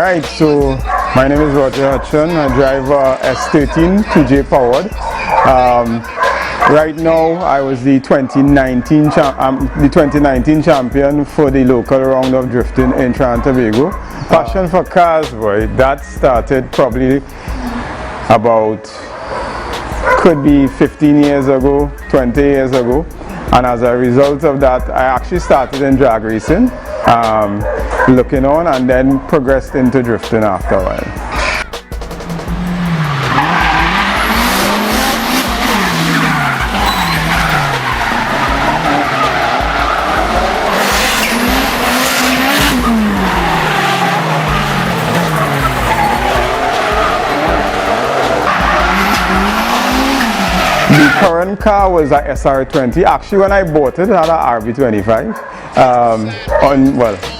Alright, so my name is Hutcheon. I drive S13 2J powered. Right now, I was the 2019 champion for the local round of drifting in Trinidad and Tobago. Passion for cars, boy, that started probably about, could be 15 years ago, 20 years ago. And as a result of that, I actually started in drag racing, looking on, and then progressed into drifting after a while. The current car was a S13. Actually, when I bought it, it had a RB25.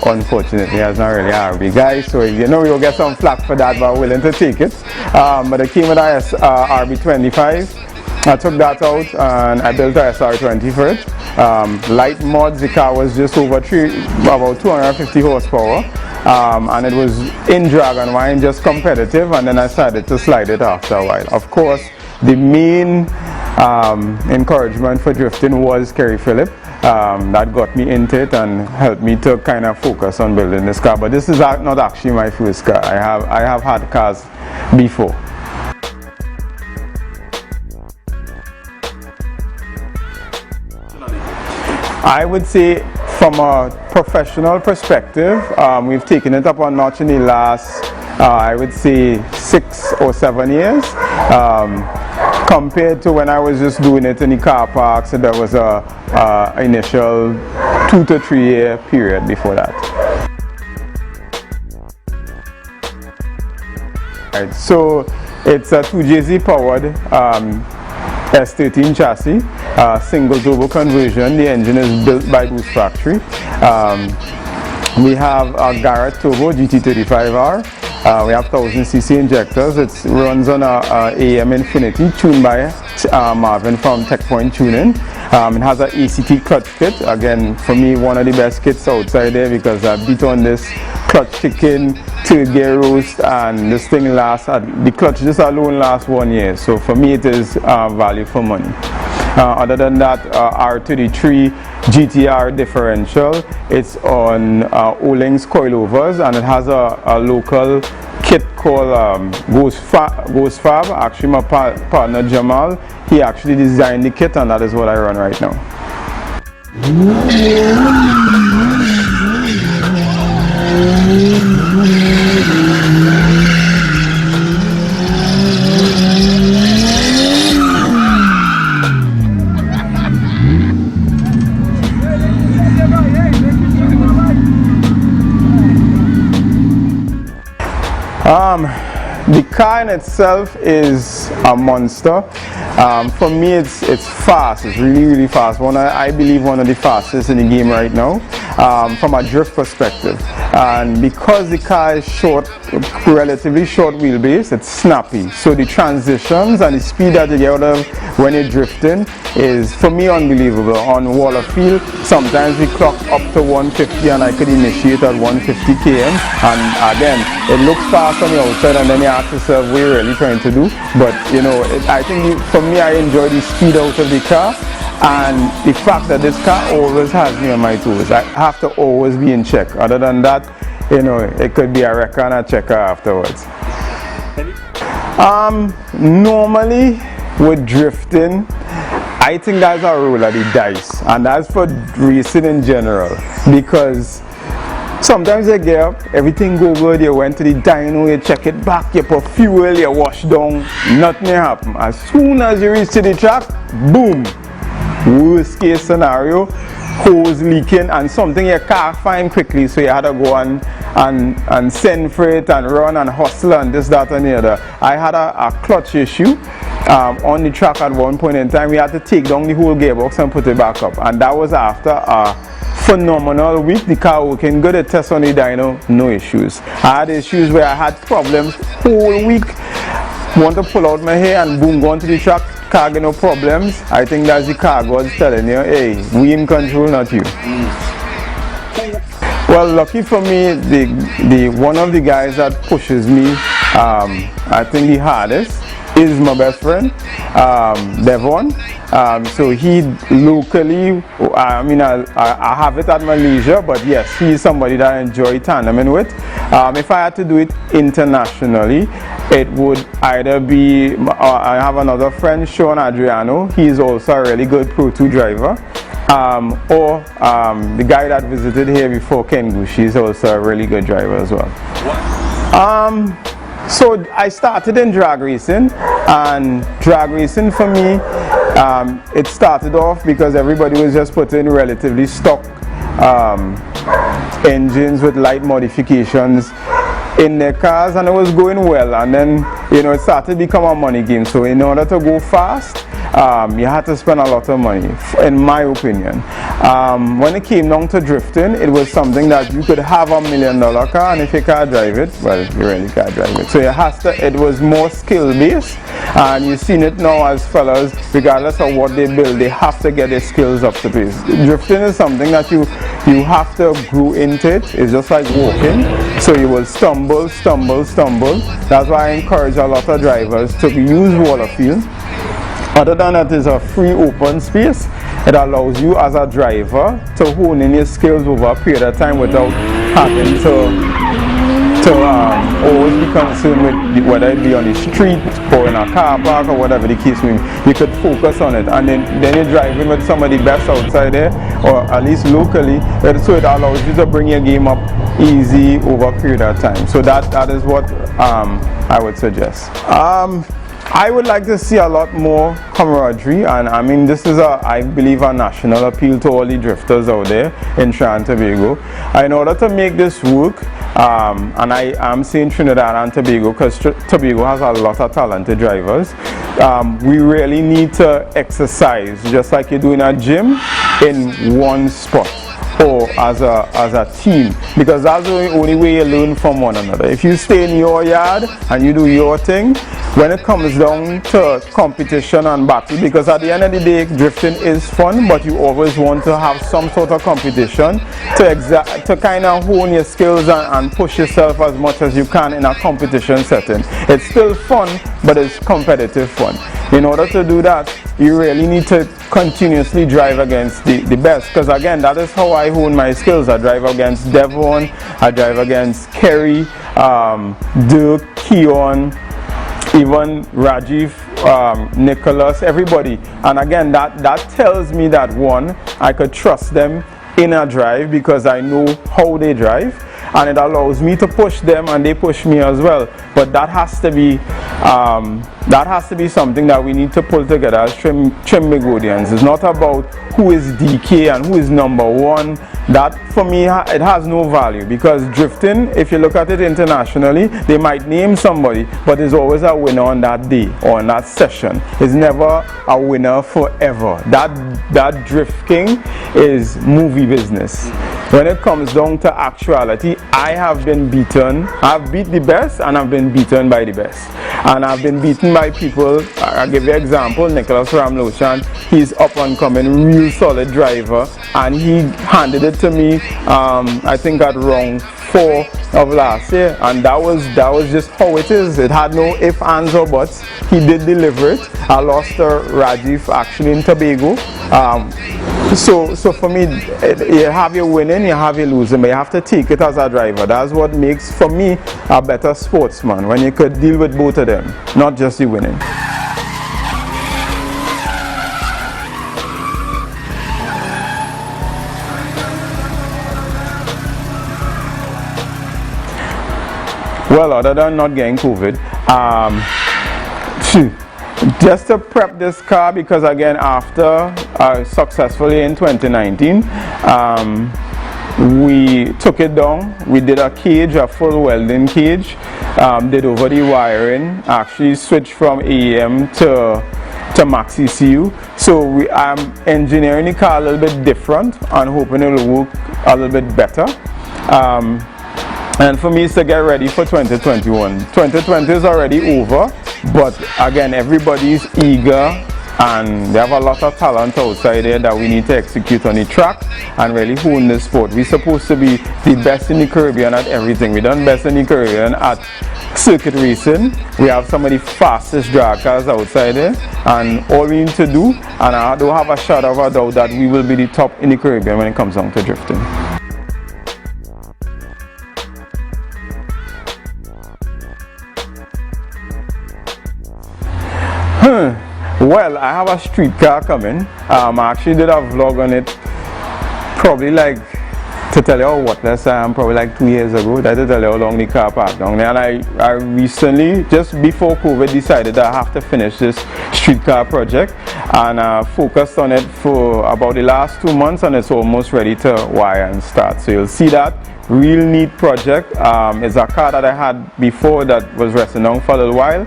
Unfortunately, it's not really an RB guy, so you know you'll get some flack for that, but I'm willing to take it. But it came with a RB25. I took that out and I built a SR20 for it. Light mods, the car was just about 250 horsepower. And it was in drag and wine, just competitive, and then I decided to slide it after a while. Of course, the main encouragement for drifting was Kerry Phillip. That got me into it and helped me to kind of focus on building this car. But this is not actually my first car. I have had cars before. I would say from a professional perspective, we've taken it up a notch in the last, I would say, 6 or 7 years. Compared to when I was just doing it in the car parks, so there was a initial 2 to 3 year period before that. Right, so it's a 2JZ powered S13 chassis, single turbo conversion. The engine is built by Boost Factory. We have a Garrett Turbo GT35R. We have 1000cc injectors. It runs on a AM Infinity tuned by Marvin from Tech Point Tuning. It has an ACT clutch kit. Again, for me, one of the best kits outside there because I beat on this clutch chicken, 3rd gear roast, and this thing lasts, the clutch just alone lasts 1 year. So for me, it is value for money. Other than that, R33 GTR differential. It's on O-Links coilovers, and it has a local kit called Ghost Fab. Actually, my partner Jamal, he actually designed the kit, and that is what I run right now. The car in itself is a monster. For me, it's fast. It's really fast. I believe one of the fastest in the game right now, from a drift perspective. And because the car is short, relatively short wheelbase, it's snappy. So the transitions and the speed that you get out of when you're drifting is, for me, unbelievable. On Waller Field, sometimes we clock up to 150 and I could initiate at 150 km. And again, it looks fast on the outside, and then you ask yourself, what are you really trying to do? But you know, I think for me, I enjoy the speed out of the car, and the fact that this car always has me on my toes. I have to always be in check. Other than that, you know, it could be a wrecker and a checker afterwards. Normally with drifting, I think that's a roll of the dice, and that's for racing in general, because sometimes you get up, everything go good, you went to the dyno, you check it back, you put fuel, you wash down, nothing happen. As soon as you reach to the track, boom! Worst case scenario, hose leaking and something you can't find quickly, so you had to go and send for it and run and hustle and this, that and the other. I had a clutch issue on the track at one point in time. We had to take down the whole gearbox and put it back up, and that was after a phenomenal week. The car working good, it tests on the dyno, no issues. I had issues where I had problems whole week, want to pull out my hair and boom, go onto the track, car get no problems. I think that's the car God's telling you, hey, we in control, not you. Well, lucky for me, the one of the guys that pushes me, I think the hardest, is my best friend, Devon. So he locally, I mean, I have it at my leisure, but yes, he's somebody that I enjoy tandeming with. If I had to do it internationally, it would either be, I have another friend, Sean Adriano. He's also a really good Pro 2 driver. Or the guy that visited here before, Ken Gushi, is also a really good driver as well. So I started in drag racing, and drag racing for me, it started off because everybody was just putting relatively stock engines with light modifications in their cars, and it was going well, and then it started to become a money game. So in order to go fast, you had to spend a lot of money, in my opinion. When it came down to drifting, it was something that you could have $1 million car, and if you can't drive it, well, you really can't drive it. So it was more skill based, and you've seen it now as fellas, regardless of what they build, they have to get their skills up to pace. Drifting is something that you have to grow into it. It's just like walking, so you will stumble. That's why I encourage a lot of drivers to use Waterfield. Other than that, is a free open space. It allows you as a driver to hone in your skills over a period of time without having to always be concerned with whether it be on the street or in a car park or whatever the case may be. You could focus on it, and then you're driving with some of the best outside there, or at least locally, so it allows you to bring your game up easy over a period of time. So that is what I would suggest. I would like to see a lot more camaraderie, and I mean, this is I believe a national appeal to all the drifters out there in Trinidad and Tobago. In order to make this work, and I am saying Trinidad and Tobago because Tobago has a lot of talented drivers, we really need to exercise just like you do in a gym in one spot, or as a team, because that's the only way you learn from one another. If you stay in your yard and you do your thing, when it comes down to competition and battle, because at the end of the day, drifting is fun, but you always want to have some sort of competition to kind of hone your skills and push yourself as much as you can in a competition setting. It's still fun, but it's competitive fun. In order to do that, you really need to continuously drive against the best, because again, that is how I hone my skills. I drive against Devon, I drive against Kerry, Dirk, Keon, even Rajiv, Nicholas, everybody. And again, that tells me that one, I could trust them in a drive because I know how they drive, and it allows me to push them and they push me as well. But that has to be something that we need to pull together as Trim Migodians. It's not about who is DK and who is number one. That for me, it has no value, because drifting, if you look at it internationally, they might name somebody, but there's always a winner on that day or on that session. It's never a winner forever. That drift king is movie business. When it comes down to actuality, I have been beaten. I've beat the best, and I've been beaten by the best. And I've been beaten by people. I'll give you an example. Nicholas Ramlochan, he's up and coming, real solid driver, and he handed it to me, I think at round 4 of last year, and that was just how it is. It had no ifs, ands or buts. He did deliver it. I lost to Rajiv actually in Tobago. So for me, you have your winning, you have your losing, but you have to take it as a driver. That's what makes, for me, a better sportsman, when you could deal with both of them, not just the winning. Well, other than not getting COVID, just to prep this car, because again, after successfully in 2019, we took it down. We did a cage, a full welding cage, did over the wiring, actually switched from AEM to Max ECU. So I'm engineering the car a little bit different and hoping it will work a little bit better. And for me, it's to get ready for 2021. 2020 is already over, but again, everybody's eager and they have a lot of talent outside there that we need to execute on the track and really hone the sport. We're supposed to be the best in the Caribbean at everything. We've done best in the Caribbean at circuit racing. We have some of the fastest drag cars outside there, and all we need to do, and I don't have a shadow of a doubt that we will be the top in the Caribbean when it comes down to drifting. Well, I have a street car coming. I actually did a vlog on it probably like, to tell you how worthless I am, probably like 2 years ago. That to tell you how long the car parked down there. And I recently, just before COVID, decided that I have to finish this street car project, and focused on it for about the last 2 months, and it's almost ready to wire and start. So you'll see that. Real neat project. It's a car that I had before that was resting down for a little while.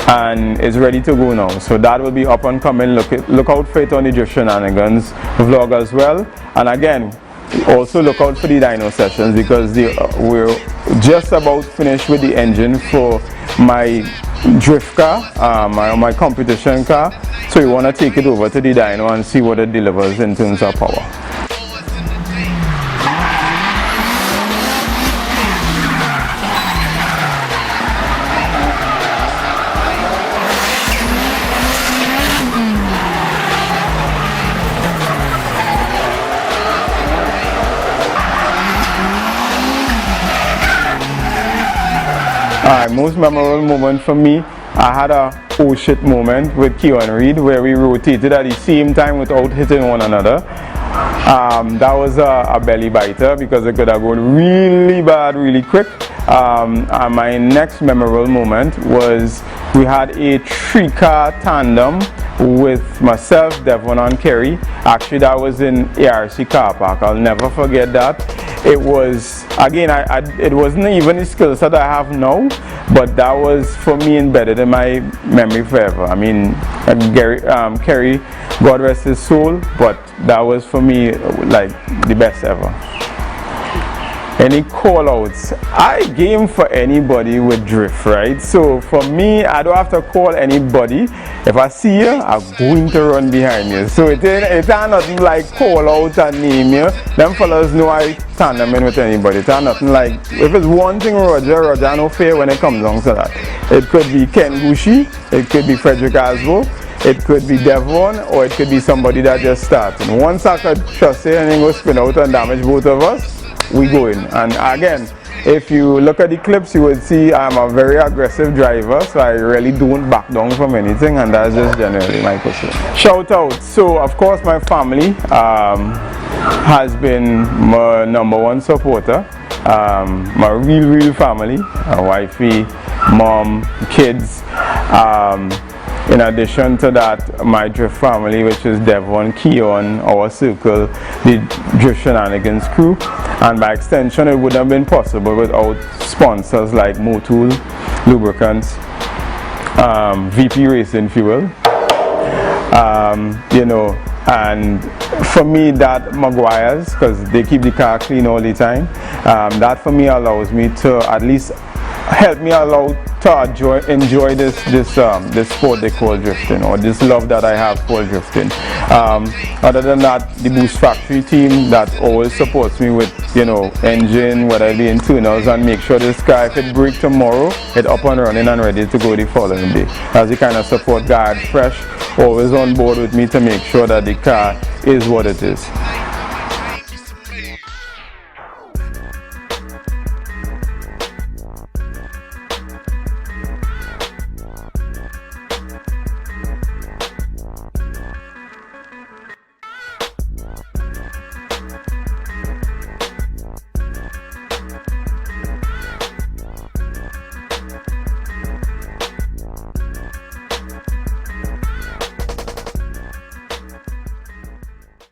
And it's ready to go now, so that will be up and coming. Look out for it on the Drift Shenanigans vlog as well. And again, also look out for the dyno sessions, because we're just about finished with the engine for my drift car, my competition car. So we want to take it over to the dyno and see what it delivers in terms of power. Alright, most memorable moment for me, I had a oh shit moment with Hutcheon Reed where we rotated at the same time without hitting one another. That was a belly biter because it could have gone really bad really quick. And my next memorable moment was we had a 3-car tandem with myself, Devon and Kerry. Actually, that was in ARC car park. I'll never forget that. It was, again, it wasn't even the skill set I have now, but that was for me embedded in my memory forever. I mean, Kerry, God rest his soul, but that was for me like the best ever. Any call outs? I game for anybody with drift, right? So for me, I don't have to call anybody. If I see you, I'm going to run behind you. So it ain't nothing like call out and name you. Them fellas know I tandem in with anybody. It's nothing like, if it's one thing Roger no fair when it comes down to that. It could be Ken Gucci, it could be Frederick Asbo, it could be Devon, or it could be somebody that just starting. Once I could trust it and then go spin out and damage both of us, we go in. And again, if you look at the clips, you will see I'm a very aggressive driver, so I really don't back down from anything, and that's just generally my position. Shout out. So of course my family has been my #1 supporter. My real family, my wifey, mom, kids. In addition to that, my drift family, which is Devon, Hutcheon, our circle, the Drift Shenanigans crew, and by extension it wouldn't have been possible without sponsors like Motul Lubricants, VP Racing Fuel, you know, and for me that Maguire's, because they keep the car clean all the time, that for me allows me to at least help me to enjoy this sport they call drifting, or this love that I have for drifting. Other than that, the Boost Factory team that always supports me with, you know, engine, whether it be in tuners, and make sure this car, if it breaks tomorrow, it's up and running and ready to go the following day. That's the kind of support guard fresh, always on board with me to make sure that the car is what it is.